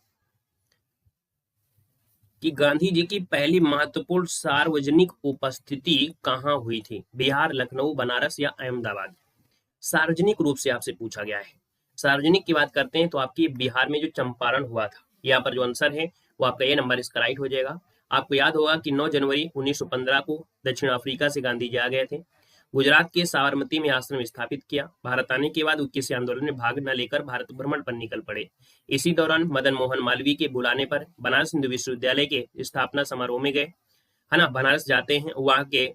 कि गांधी जी की पहली महत्वपूर्ण सार्वजनिक उपस्थिति कहाँ हुई थी? बिहार, लखनऊ, बनारस या अहमदाबाद? सार्वजनिक रूप से आपसे पूछा गया है। सार्वजनिक की बात करते हैं तो आपकी बिहार में जो चंपारण हुआ था, यहाँ पर जो आंसर है वो आपका ये नंबर इसका राइट हो जाएगा। आपको याद होगा कि 9 जनवरी 1915 को दक्षिण अफ्रीका से गांधी जी आ गए थे। गुजरात के साबरमती में आश्रम स्थापित किया। भारत आने के बाद किसी आंदोलन में भाग न लेकर भारत भ्रमण पर निकल पड़े। इसी दौरान मदन मोहन मालवीय के बुलाने पर बनारस हिंदू विश्वविद्यालय के स्थापना समारोह में गए, है ना। बनारस जाते हैं, वहां के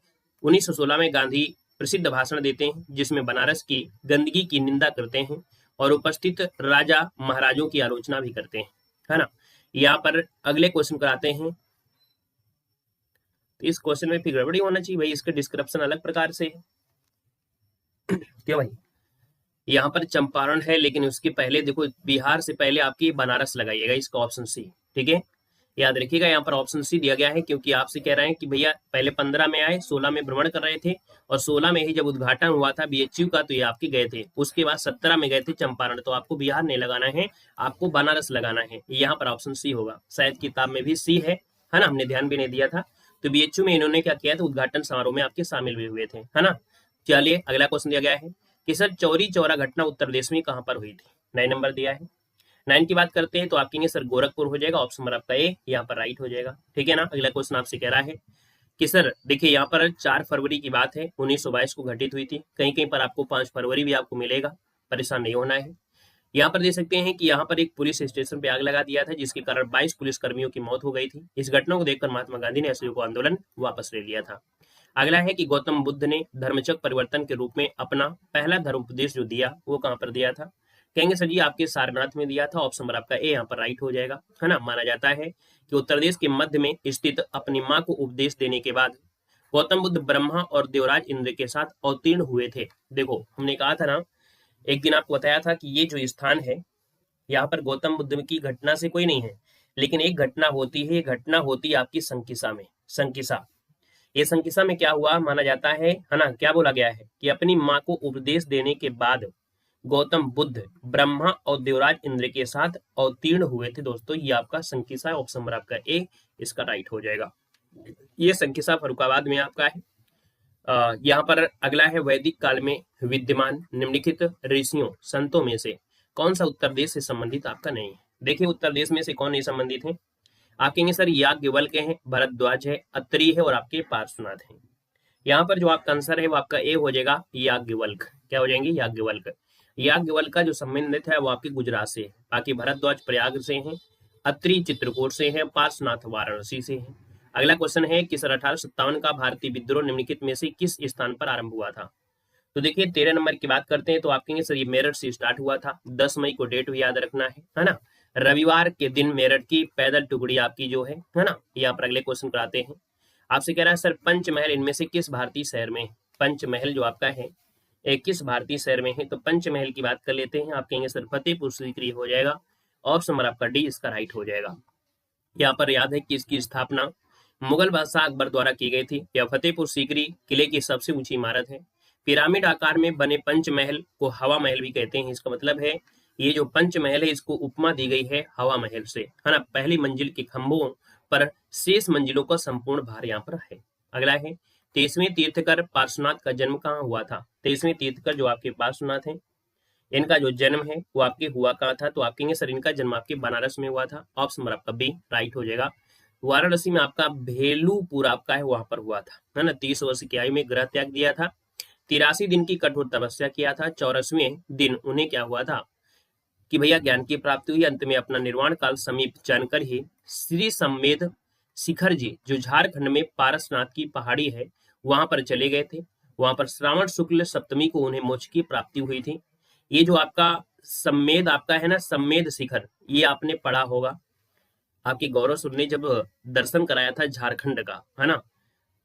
1916 में गांधी प्रसिद्ध भाषण देते हैं जिसमें बनारस की गंदगी की निंदा करते हैं और उपस्थित राजा महाराजों की आलोचना भी करते हैं, है ना। यहाँ पर अगले क्वेश्चन कराते हैं। इस क्वेश्चन में फिर गड़बड़ी होना चाहिए भाई, इसका डिस्क्रिप्शन अलग प्रकार से है क्यों भाई? यहाँ पर चंपारण है, लेकिन उसके पहले देखो बिहार से पहले आपकी बनारस लगाइएगा, इसका ऑप्शन सी, ठीक है। याद रखिएगा यहाँ पर ऑप्शन सी दिया गया है, क्योंकि आपसे कह रहे हैं कि भैया पहले 15 में आए, 16 में भ्रमण कर रहे थे और 16 में ही जब उद्घाटन हुआ था बीएचयू का तो ये आपके गए थे। उसके बाद 17 में गए थे चंपारण, तो आपको बिहार नहीं लगाना है, आपको बनारस लगाना है। यहाँ पर ऑप्शन सी होगा, शायद किताब में भी सी है ना, हमने ध्यान भी नहीं दिया था। तो बीएचयू में इन्होंने क्या किया था, उद्घाटन समारोह में आपके शामिल भी हुए थे, है ना। चलिए अगला क्वेश्चन दिया गया है कि सर चौरी चौरा घटना उत्तर प्रदेश में कहाँ पर हुई थी। 9 नंबर दिया है। 9 की बात करते हैं तो आप कहेंगे सर गोरखपुर हो जाएगा, ऑप्शन नंबर आपका ए यहाँ पर राइट हो जाएगा, ठीक है ना। अगला क्वेश्चन आपसे कह रहा है कि सर देखिए यहाँ पर 4 फरवरी की बात है, 1922 को घटित हुई थी। कहीं कहीं पर आपको 5 फरवरी भी आपको मिलेगा, परेशान नहीं होना है। यहाँ पर देख सकते हैं कि यहाँ पर एक पुलिस स्टेशन पे आग लगा दिया था, जिसके कारण 22 पुलिस कर्मियों की मौत हो गई थी। इस घटना को देखकर महात्मा गांधी ने असहयोग आंदोलन वापस ले लिया था। अगला है कि गौतम बुद्ध ने धर्मचक्र परिवर्तन के रूप में अपना पहला धर्मोपदेश जो दिया वो कहाँ पर दिया था। कहेंगे सर जी आपके सारनाथ में दिया था, ऑप्शन नंबर आपका ए यहाँ पर राइट हो जाएगा, है ना। माना जाता है कि उत्तर प्रदेश के मध्य में स्थित अपनी माँ को उपदेश देने के बाद गौतम बुद्ध ब्रह्मा और देवराज इंद्र के साथ अवतीर्ण हुए थे। देखो हमने कहा था ना, एक दिन आपको बताया था कि ये जो स्थान है यहाँ पर गौतम बुद्ध की घटना से कोई नहीं है, लेकिन एक घटना होती है, ये घटना होती है आपकी संकिसा में। संकिसा, ये संकिसा में क्या हुआ माना जाता है ना, क्या बोला गया है कि अपनी माँ को उपदेश देने के बाद गौतम बुद्ध ब्रह्मा और देवराज इंद्र के साथ अवतीर्ण हुए थे। दोस्तों ये आपका संकिसा, ऑप्शन नंबर आपका ए इसका राइट हो जाएगा। ये संकिसा फर्रुखाबाद में आपका है। यहाँ पर अगला है वैदिक काल में विद्यमान निम्नलिखित ऋषियों संतों में से कौन सा उत्तर प्रदेश से संबंधित आपका नहीं है। देखिए उत्तर प्रदेश में से कौन नहीं संबंधित है। आप कहेंगे सर याज्ञवल्क्य हैं, भरद्वाज है, अत्रि है और आपके पार्श्वनाथ हैं। यहाँ पर जो आपका आंसर है वो आपका ए हो जाएगा याज्ञवल्क्य। क्या हो जाएंगे, याज्ञवल्क्य। याज्ञवल्क्य का जो संबंधित है वो आपके गुजरात से है, बाकी भरद्वाज प्रयाग से हैं, अत्रि चित्रकूट से हैं, पार्श्वनाथ वाराणसी से हैं। अगला क्वेश्चन है कि सर 1857 का भारतीय विद्रोह निम्नलिखित में से किस स्थान पर आरंभ हुआ था। तो देखिए 13 नंबर की बात करते हैं तो आप कहेंगे सर ये मेरठ से स्टार्ट हुआ था, 10 मई को डेट याद रखना है ना। रविवार के दिन मेरठ की पैदल टुकड़ी आपकी जो है ना। यहाँ पर अगले क्वेश्चन कराते हैं, आपसे कह रहा है सर पंचमहल इनमें से किस भारतीय शहर में है। पंचमहल जो आपका है किस भारतीय शहर में है। तो पंचमहल की बात कर लेते हैं, आप कहेंगे सर फतेहपुर सीकरी हो जाएगा, ऑप्शन नंबर आपका डी इसका राइट हो जाएगा। यहाँ पर याद है कि इसकी स्थापना मुगल बादशाह अकबर द्वारा की गई थी। यह फतेहपुर सीकरी किले की सबसे ऊंची इमारत है। पिरामिड आकार में बने पंचमहल को हवा महल भी कहते हैं। इसका मतलब है ये जो पंचमहल है इसको उपमा दी गई है हवा महल से, है ना। पहली मंजिल के खंभों पर शेष मंजिलों का संपूर्ण भार यहाँ पर है। अगला है 23वें तीर्थकर पार्श्वनाथ का जन्म कहाँ हुआ था। 23वें तीर्थकर जो आपके पार्श्वनाथ हैं इनका जो जन्म है वो आपके हुआ कहाँ था। तो आप कहेंगे सर इनका जन्म आपके बनारस में हुआ था, ऑप्शन नंबर आपका बी राइट हो जाएगा। वाराणसी में आपका भेलूपुर आपका है वहां पर हुआ था, है ना। 30 वर्ष की आयु में गृह त्याग दिया था, 83 दिन की कठोर तपस्या किया था। 84वें दिन उन्हें क्या हुआ था कि भैया ज्ञान की प्राप्ति हुई। अंत में अपना निर्वाण काल समीप जानकर ही श्री सम्मेद शिखर जी जो झारखंड में पारसनाथ की पहाड़ी है वहां पर चले गए थे। वहां पर श्रावण शुक्ल सप्तमी को उन्हें मोक्ष की प्राप्ति हुई थी। ये जो आपका सम्मेद आपका है ना, सम्मेद शिखर, ये आपने पढ़ा होगा। आपके गौरव सुर ने जब दर्शन कराया था झारखंड का, है ना,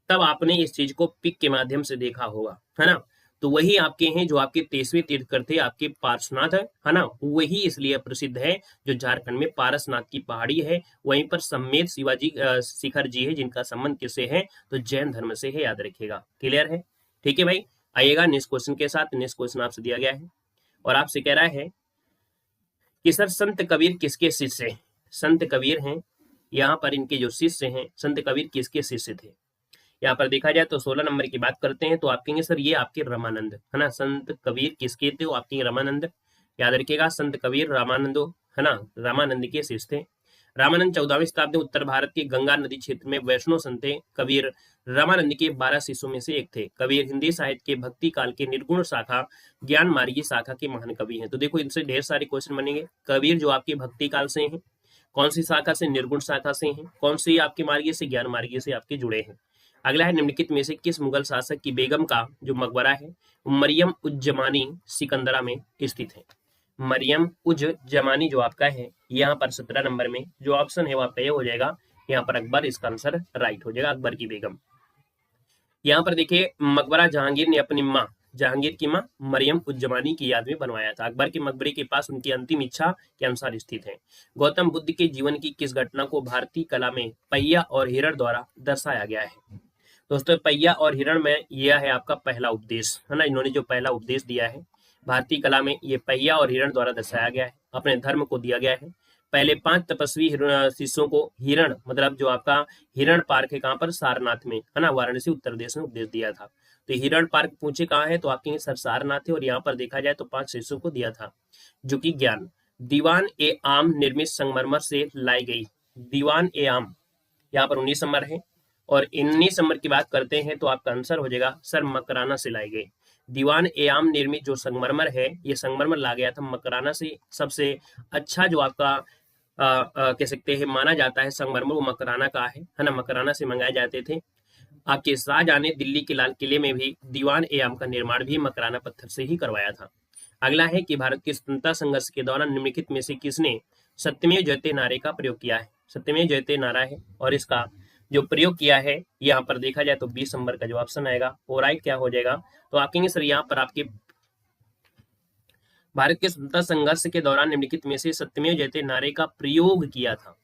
तब आपने इस चीज को पिक के माध्यम से देखा होगा, है ना। तो वही आपके हैं जो आपके 23वें तीर्थकर थे आपके पार्श्वनाथ है ना। वही इसलिए प्रसिद्ध है जो झारखंड में पारसनाथ की पहाड़ी है, वहीं पर सम्मेद शिवाजी शिखर जी है जिनका संबंध किससे है तो जैन धर्म से है, याद रखिएगा। क्लियर है, ठीक है भाई। आइएगा नेक्स्ट क्वेश्चन के साथ। नेक्स्ट क्वेश्चन आपसे दिया गया है और आपसे कह रहा है कि सर संत कबीर किसके शिष्य हैं। संत कबीर हैं, यहाँ पर इनके जो शिष्य हैं संत कबीर किसके शिष्य थे। यहाँ पर देखा जाए तो 16 नंबर की बात करते हैं तो आप कहेंगे सर ये आपके रामानंद, है ना। संत कबीर किसके थे, वो आपके रामानंद, याद रखिएगा। संत कबीर रामानंदो, है ना, रामानंद के शिष्य थे। रामानंद 14वीं शताब्दी उत्तर भारत के गंगा नदी क्षेत्र में वैष्णव संत थे। कबीर रामानंद के 12 शिष्यों में से एक थे। कबीर हिंदी साहित्य के भक्ति काल के निर्गुण शाखा ज्ञान मार्गी शाखा के महान कवि हैं। तो देखो इनसे ढेर सारे क्वेश्चन बनेंगे। कबीर जो आपके भक्ति काल से हैं, कौन सी शाखा से, निर्गुण शाखा से हैं, कौन सी आपके मार्गी से, ज्ञान मार्गी से आपके जुड़े हैं। अगला है निम्नलिखित में से किस मुगल शासक की बेगम का जो मकबरा है मरियम उज जमानी सिकंदरा में स्थित है। मरियम उज जमानी जो आपका है यहाँ पर 17 नंबर में जो ऑप्शन है वो आपका ये हो जाएगा, यहाँ पर अकबर इसका आंसर राइट हो जाएगा, अकबर की बेगम। यहाँ पर देखिए मकबरा जहांगीर ने अपनी माँ जहांगीर की मां मरियम उज्जमानी की याद में बनवाया था। अकबर के मकबरे के पास उनकी अंतिम इच्छा के अनुसार स्थित है। गौतम बुद्ध के जीवन की किस घटना को भारतीय कला में पहिया और हिरण द्वारा दर्शाया गया है? दोस्तों, पहिया और हिरण में यह है आपका पहला उपदेश, है ना। इन्होंने जो पहला उपदेश दिया है भारतीय कला में, ये पहिया और हिरण द्वारा दर्शाया गया है, अपने धर्म को दिया गया है। पहले 5 तपस्वी शिष्यों को हिरण, मतलब जो आपका हिरण पार्क है, कहाँ पर? सारनाथ में, है ना, वाराणसी उत्तर प्रदेश में उपदेश दिया था। तो हिरण पार्क पूछे कहाँ है, तो आपके सर सारनाथ है। और यहाँ पर देखा जाए तो 5 शिष्यों को दिया था। जो कि ज्ञान, दीवान ए आम निर्मित संगमरमर से लाई गई। दीवान ए आम यहाँ पर 19 नंबर है। और 19 नंबर की बात करते हैं तो आपका आंसर हो जाएगा सर मकराना से लाई गई। दीवान ए आम निर्मित जो संगमरमर है, ये संगमरमर ला गया था मकराना से। सबसे अच्छा जो आपका कह सकते हैं माना जाता है संगमरमर, वो मकराना का है ना। मकराना से मंगाए जाते थे। आपके शाहजहां ने दिल्ली के लाल किले में भी दीवान ए आम का निर्माण भी मकराना पत्थर से ही करवाया था। अगला है कि भारत के स्वतंत्रता संघर्ष के दौरान निम्नलिखित में से किसने सत्यमेव जयते नारे का प्रयोग किया है? सत्यमेव जयते नारा है और इसका जो प्रयोग किया है यहाँ पर देखा जाए तो 20 नंबर का जो ऑप्शन आएगा वो राइट क्या हो जाएगा? तो आप कहेंगे सर यहाँ पर आपके भारत के स्वतंत्रता संघर्ष के दौरान निम्नलिखित में से सत्यमेव जयते नारे का प्रयोग किया था।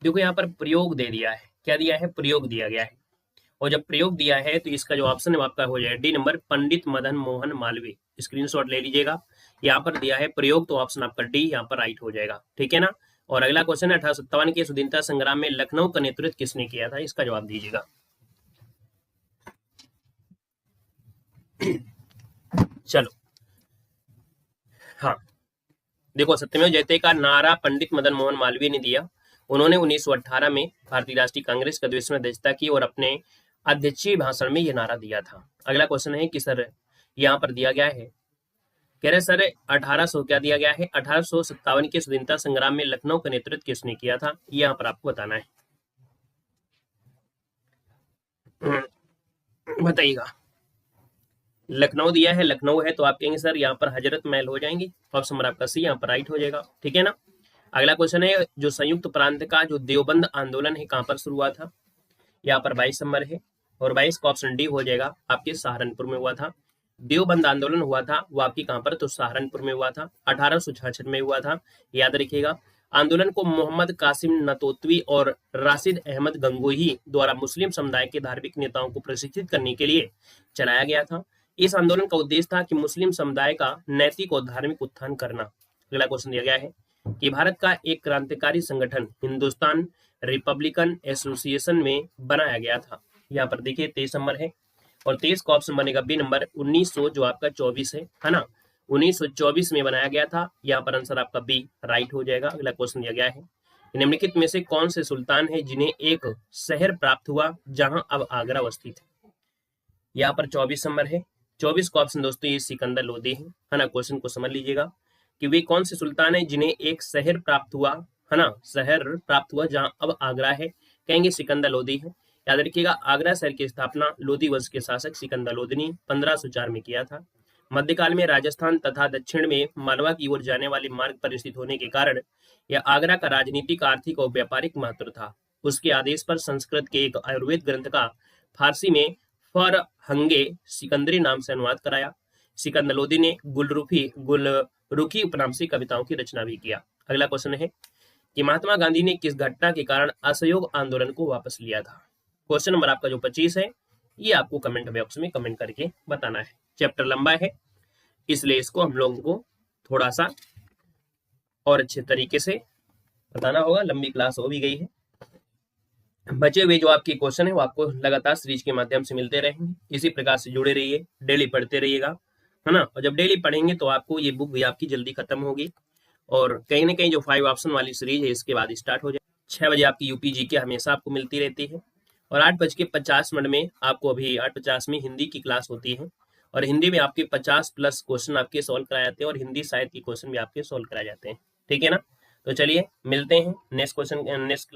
देखो यहाँ पर प्रयोग दे दिया है, क्या दिया है? प्रयोग दिया गया है। और जब प्रयोग दिया है तो इसका जो ऑप्शन है आपका हो जाएगा D number, Pandit Madan Mohan Malviya. Screenshot ले लीजिएगा, यहाँ पर दिया है प्रयोग, तो ऑप्शन आपका डी यहाँ पर राइट हो जाएगा। ठीक है ना। और अगला क्वेश्चन है 1857 के स्वतंत्रता संग्राम में लखनऊ का नेतृत्व किसने किया था? इसका जवाब दीजिएगा। चलो, हाँ देखो, सत्यमेव जयते का नारा पंडित मदन मोहन मालवीय ने दिया। उन्होंने 1918 में भारतीय राष्ट्रीय कांग्रेस का अधिवेशन में अध्यक्षता की और अपने अध्यक्षीय भाषण में यह नारा दिया था। अगला क्वेश्चन है कि सर यहाँ पर दिया गया है, कह रहे सर 1800 क्या दिया गया है? 1857 के स्वतंत्रता संग्राम में लखनऊ का नेतृत्व किसने किया था? यहाँ पर आपको बताना है, बताइएगा। लखनऊ दिया है, लखनऊ है, तो आप कहेंगे सर यहाँ पर हजरत महल हो जाएंगे। ऑप्शन नंबर आपका सी यहाँ पर राइट हो जाएगा। ठीक है ना। अगला क्वेश्चन है, जो संयुक्त प्रांत का जो देवबंद आंदोलन है कहाँ पर शुरू हुआ था? यहाँ पर 22 नंबर है और 22 का ऑप्शन डी हो जाएगा, आपके सहारनपुर में हुआ था। देवबंद आंदोलन हुआ था वो आपकी कहाँ पर? तो सहारनपुर में हुआ था, 1866 में हुआ था, याद रखिएगा। आंदोलन को मोहम्मद कासिम नतोत्वी और राशिद अहमद गंगोही द्वारा मुस्लिम समुदाय के धार्मिक नेताओं को प्रशिक्षित करने के लिए चलाया गया था। इस आंदोलन का उद्देश्य था कि मुस्लिम समुदाय का नैतिक और धार्मिक उत्थान करना। अगला क्वेश्चन दिया गया है कि भारत का एक क्रांतिकारी संगठन हिंदुस्तान रिपब्लिकन एसोसिएशन में बनाया गया था। यहाँ पर देखिए 23 नंबर है और 23 का ऑप्शन बनेगा बी नंबर, 1900 जो आपका 24 है ना, 1924 में बनाया गया था। यहाँ पर आंसर आपका बी राइट हो जाएगा। अगला क्वेश्चन दिया गया है, निम्नलिखित में से कौन से सुल्तान है जिन्हें एक शहर प्राप्त हुआ जहां अब आगरा अवस्थित है? यहाँ पर 24 नंबर है। 24 का ऑप्शन दोस्तों ये सिकंदर लोदी है ना। क्वेश्चन को समझ लीजिएगा कि वे कौन से सुल्तान है जिन्हें एक शहर प्राप्त हुआ, है ना, शहर प्राप्त हुआ जहां अब आगरा है? कहेंगे सिकंदर लोदी है। याद रखिएगा, आगरा शहर की स्थापना लोदी वंश के शासक सिकंदर लोदी ने 1504 में किया था। मध्यकाल में राजस्थान तथा दक्षिण में मालवा की ओर जाने वाले मार्ग पर स्थित होने के कारण यह आगरा का राजनीतिक, आर्थिक और व्यापारिक महत्व था। उसके आदेश पर संस्कृत के एक आयुर्वेद ग्रंथ का फारसी में फरहंगे सिकंदरी नाम से अनुवाद कराया। सिकंदर लोदी ने गुलरुखी उपनाम से कविताओं की रचना भी किया। अगला क्वेश्चन है कि महात्मा गांधी ने किस घटना के कारण असहयोग आंदोलन को वापस लिया था? क्वेश्चन नंबर आपका जो 25 है ये आपको कमेंट बॉक्स में कमेंट करके बताना है। चैप्टर लंबा है इसलिए इसको हम लोगों को थोड़ा सा और अच्छे तरीके से बताना होगा। लंबी क्लास हो भी गई है। बचे हुए जो आपके क्वेश्चन है वो आपको लगातार सीरीज के माध्यम से मिलते रहेंगे। इसी प्रकार से जुड़े रहिए, डेली पढ़ते रहिएगा, है ना। और जब डेली पढ़ेंगे तो आपको ये बुक भी आपकी जल्दी खत्म होगी और कहीं ना कहीं जो 5 ऑप्शन वाली सीरीज है इसके बाद स्टार्ट हो जाए। 6 बजे आपकी यूपी जीके हमेशा आपको मिलती रहती है और 8:50 में आपको अभी 8:50 में हिंदी की क्लास होती है और हिंदी में आपके 50+ क्वेश्चन आपके सॉल्व कराए जाते हैं और हिंदी साहित्य के क्वेश्चन भी आपके सॉल्व कराए जाते हैं। ठीक है ना। तो चलिए मिलते हैं नेक्स्ट क्वेश्चन नेक्स्ट